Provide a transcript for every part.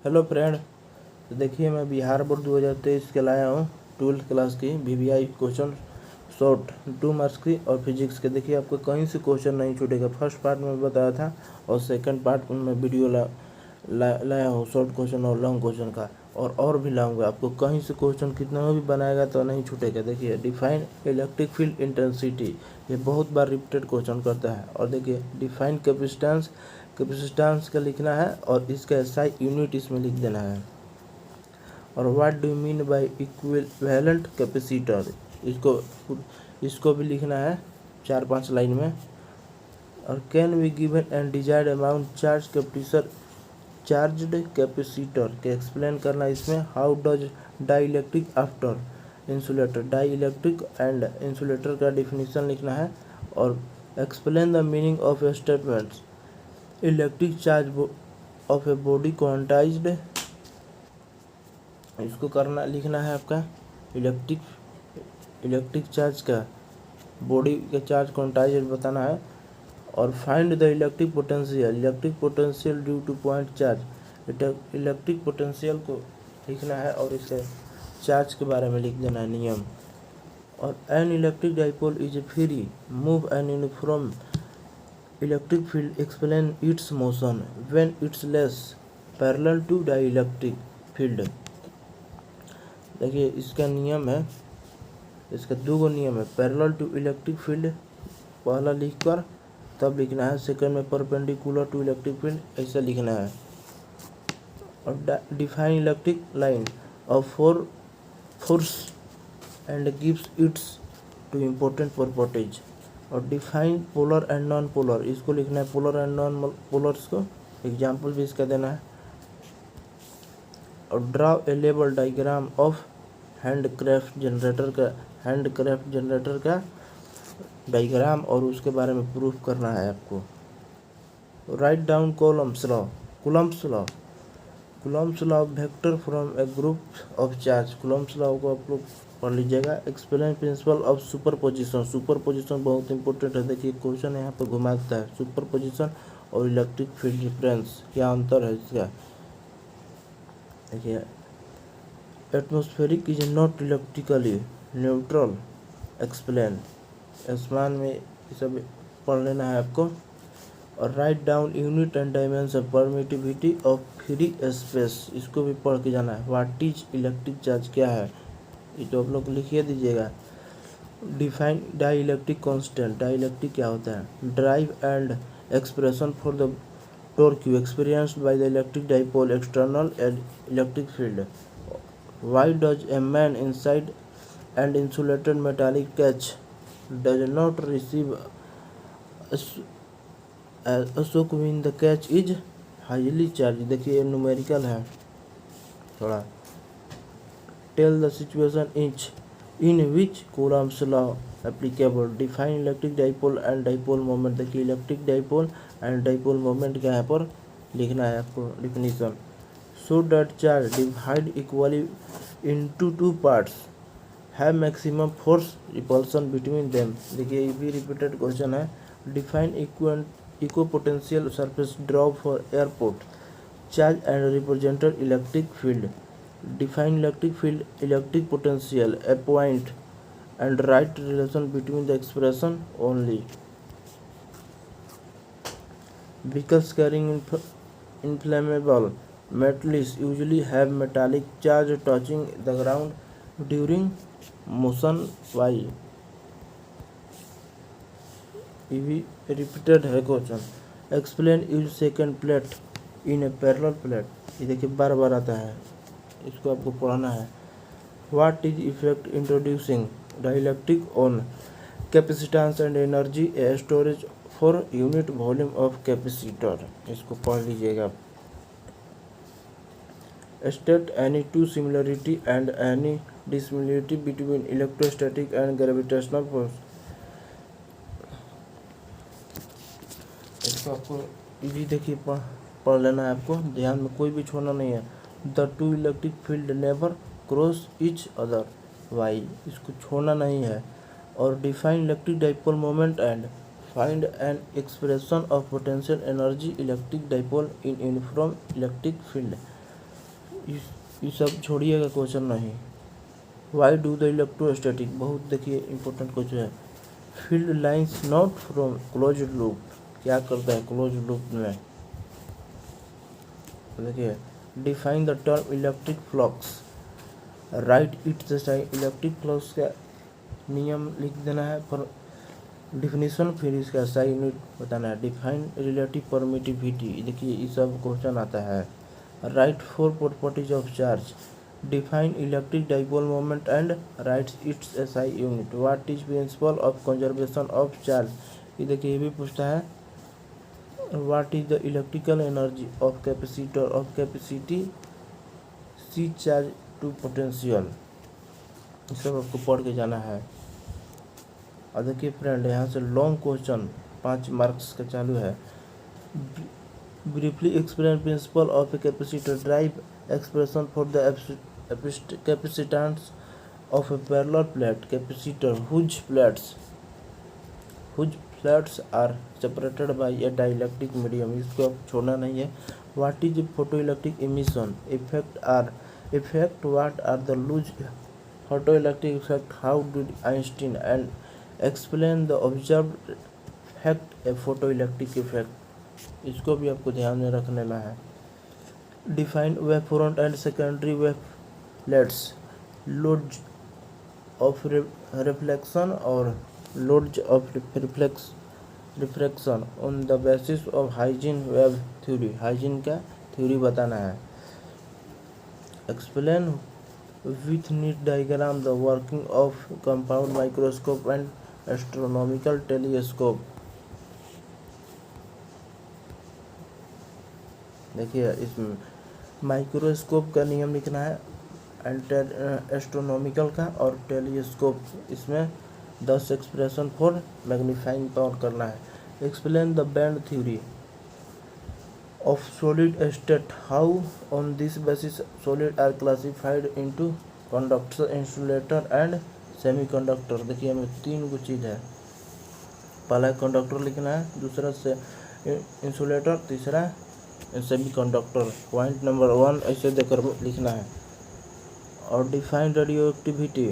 Hello friend, तो देखिए मैं बिहार बोर्ड 2023 के लाया हूँ 12th क्लास की वीवीआई क्वेश्चन शॉर्ट 2 मार्क्स की और फिजिक्स के। देखिए आपको कहीं से क्वेश्चन नहीं छूटेगा। फर्स्ट पार्ट में बताया था और सेकंड पार्ट में वीडियो लाया हूँ शॉर्ट क्वेश्चन और लॉन्ग क्वेश्चन का, और भी लाऊंगा। आपको कहीं से क्वेश्चन कितना भी बनाएगा तो नहीं छूटेगा। देखिए डिफाइन इलेक्ट्रिक फील्ड इंटेंसिटी, ये बहुत बार रिपीटेड क्वेश्चन करता है। और देखिए डिफाइन कैपेसिटेंस, कैपेसिटेंस का लिखना है और इसका एसआई यूनिट इसमें लिख देना है। और what do you mean by equivalent capacitor, इसको भी लिखना है 4-5 लाइन में। और can we given and desired amount charged capacitor के एक्सप्लेन करना इसमें। How does dielectric after insulator, dielectric and insulator का डिफिनीशन लिखना है। और explain the meaning of statements electric charge of a body quantized, इसको करना लिखना है आपका इलेक्ट्रिक चार्ज का बॉडी का चार्ज क्वांटाइज्ड बताना है। और find the electric potential due two point charge, electric potential को लिखना है और इसके चार्ज के बारे में लिख देना है नियम। और an electric dipole is free move an uniform electric field, explain its motion when its less parallel to dielectric field. देखिए इसका नियम है, इसका 2 नियम है। पैरेलल टू इलेक्ट्रिक फील्ड पहला लिखकर तब लिखना है, सेकंड में परपेंडिकुलर टू इलेक्ट्रिक फील्ड ऐसा लिखना है। और define electric line of force and gives its two important properties. और define polar and non polar, इसको लिखना है पोलर एंड नॉन पोलर्स को एग्जाम्पल भी इसका देना है। और draw a level diagram of handcraft generator का डायग्राम और उसके बारे में प्रूफ करना है आपको। Write down Coulomb's law of vector from A group of charge, Coulomb's law को आप लोग पढ़ लीजिएगा। एक्सप्लेन प्रिंसिपल ऑफ सुपरपोजिशन बहुत इंपॉर्टेंट है। देखिए क्वेश्चन यहाँ पर घुमाता है, सुपरपोजिशन और इलेक्ट्रिक फील्ड डिफरेंस क्या अंतर है इसका। देखिए atmospheric is not electrically neutral, explain, आसमान में ये सब पढ़ लेना है आपको। और write down unit and dimension permittivity of free space, इसको भी पढ़ के जाना है। व्हाट इज इलेक्ट्रिक चार्ज क्या है ये तो आप लोग लिखिए दीजिएगा। Define dielectric constant, dielectric क्या होता है। Derive and expression for the torque experienced by the electric dipole external electric field. Why does a man inside and insulated metallic catch does not receive a shock when the catch is highly charge. देखिए numerical है थोड़ा। Tell the situation in which Coulomb's law applicable. Define electric dipole and dipole moment. देखिए electric dipole and dipole moment का यहाँ पर लिखना है आपको definition. So that charge divide equally into 2 parts have maximum force repulsion between them. देखिए ये भी रिपीटेड क्वेश्चन है। Define equal potential surface drop for airport charge and represented electric field. Define electric field, electric potential, A point and right relation between the expression only. Vehicles carrying inflammable metals usually have metallic charge touching the ground during motion. Why? ये भी repeated है question. Explain use second plate in a parallel plate, ये देखिए बार बार आता है, इसको आपको पढ़ना है। What is effect introducing dielectric on capacitance and energy a storage for unit volume of capacitor, इसको पढ़ लीजिएगा। State any two similarity and any dissimilarity between electrostatic and gravitational force, इसको आपको भी देखिए पढ़ लेना है आपको, ध्यान में कोई भी छोड़ना नहीं है। The two electric field never cross each other, why, इसको छोड़ना नहीं है। और define electric dipole moment and find an expression of potential energy electric dipole in uniform electric field. ये सब छोड़िएगा, क्वेश्चन नहीं। वाई डू द इलेक्ट्रोस्टैटिक, बहुत देखिए इंपॉर्टेंट क्वेश्चन है। Field lines not from close loop, क्या करता है क्लोज लूप में, देखिए। Define the term electric flux, write its electric flux का नियम लिख देना है, पर डिफिनीशन फिर इसका SI यूनिट बताना है। डिफाइन रिलेटिव परमिटिविटी, देखिए ये सब क्वेश्चन आता है। Write 4 properties of charge, define electric dipole moment and writes its SI unit. What is principle of conservation of charge, ये देखिए ये भी पूछता है। What is the electrical energy of capacitor of capacity C charge to potential, ये सब आपको पढ़ के जाना है। और देखिए फ्रेंड, यहाँ से लॉन्ग क्वेश्चन 5 मार्क्स का चालू है। Briefly explain principle of a capacitor, derive expression for the capacitance of a parallel plate capacitor whose flats are separated by a dielectric medium, इसको आप छोड़ना नहीं है। What is photo electric emission effect what are the laws photo electric effect, how did Einstein and explain the observed effect a photo electric effect, इसको भी आपको ध्यान में रख लेना है। Define wave front and secondary wavelets, law of reflection और law of refraction on the basis of Huygens wave theory, Huygens का थ्योरी बताना है। Explain with neat diagram the working of compound microscope and astronomical telescope, देखिए इसमें microscope का नियम लिखना है एंड एस्ट्रोनॉमिकल का और टेलीस्कोप, इसमें 10 एक्सप्रेशन फॉर मैग्नीफाइंग पावर करना है। Explain the band theory of solid state, how on this basis solid are classified into conductor, insulator and semiconductor, देखिए हमें 3 चीज़ है। पहला कंडक्टर लिखना है, दूसरा से इंसुलेटर, तीसरा सेमीकंडक्टर। पॉइंट नंबर 1 ऐसे देकर लिखना है। और डिफाइन रेडियो एक्टिविटी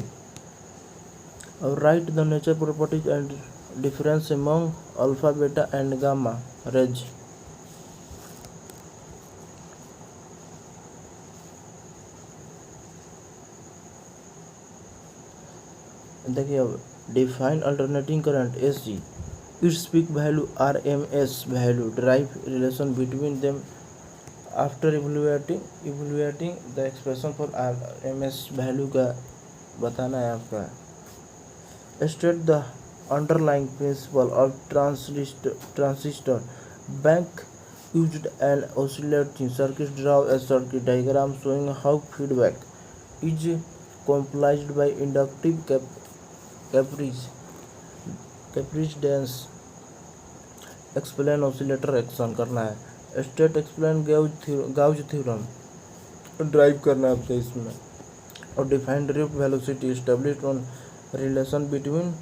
और right the nature properties and difference among alpha beta and gamma rays, देखिए अब define alternating current AC, its peak value RMS value, drive relation between them after evaluating the expression for RMS value का बताना है आपका। State the underlying principle of transistor bank used an oscillating circuit, draw a circuit diagram showing how feedback is complied by inductive capacitance, explain oscillator action करना है। State explain Gauss theorem derive करना है आपको इसमें। और define drift velocity, establish on relation between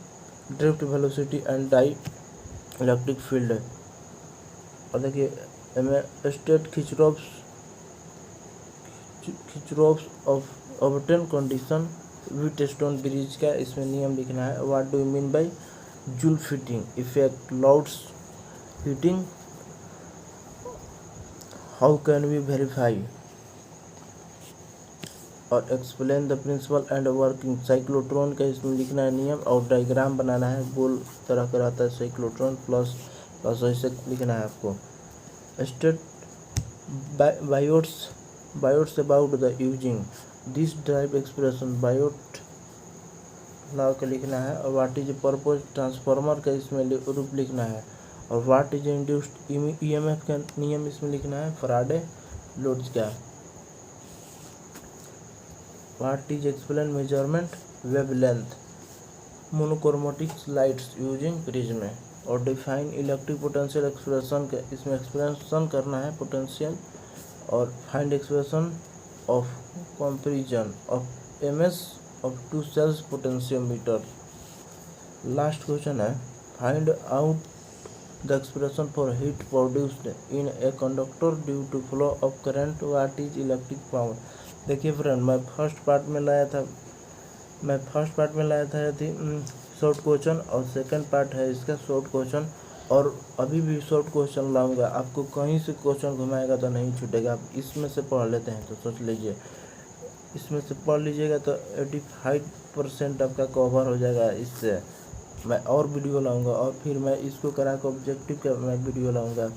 drift velocity and the electric field. और देखिए हमें state Kirchhoff's of obtain condition Wheatstone bridge का इसमें नियम लिखना है। What do you mean by Joule heating effect, लाउड्स heating, how can we verify. और explain the principle and working cyclotron का इसमें लिखना है नियम और डायग्राम बनाना है। गोल तरह का रहता है साइक्लोट्रॉन, प्लस ऐसे लिखना है आपको। State Biot's about the using this derive expression, Biot law का लिखना है। और व्हाट इज पर्पज ट्रांसफार्मर का इसमें रूप लिखना है। और व्हाट इज इंड्यूस्ड EMF का नियम इसमें लिखना है, फराडे लोड्स का। What is explain measurement wavelength monochromatic lights using prism. और डिफाइन इलेक्ट्रिक पोटेंशियल एक्सप्रेशन का इसमें एक्सप्रेशन करना है पोटेंशियल। और find expression of comparison of MS of 2 cells potentiometer. Last question है, find out the expression for heat produced in a conductor due to flow of current, what is electric power. देखिए friend, मैं first part में लाया था यदि short question, और second part है इसका शॉर्ट क्वेश्चन, और अभी भी शॉर्ट क्वेश्चन लाऊंगा। आपको कहीं से क्वेश्चन घुमाएगा तो नहीं छूटेगा। आप इसमें से पढ़ लेते हैं तो सोच लीजिए, इसमें से पढ़ लीजिएगा तो 85% आपका कवर हो जाएगा। इससे मैं और वीडियो लाऊंगा, और फिर मैं इसको करा के ऑब्जेक्टिव का मैं वीडियो लाऊंगा।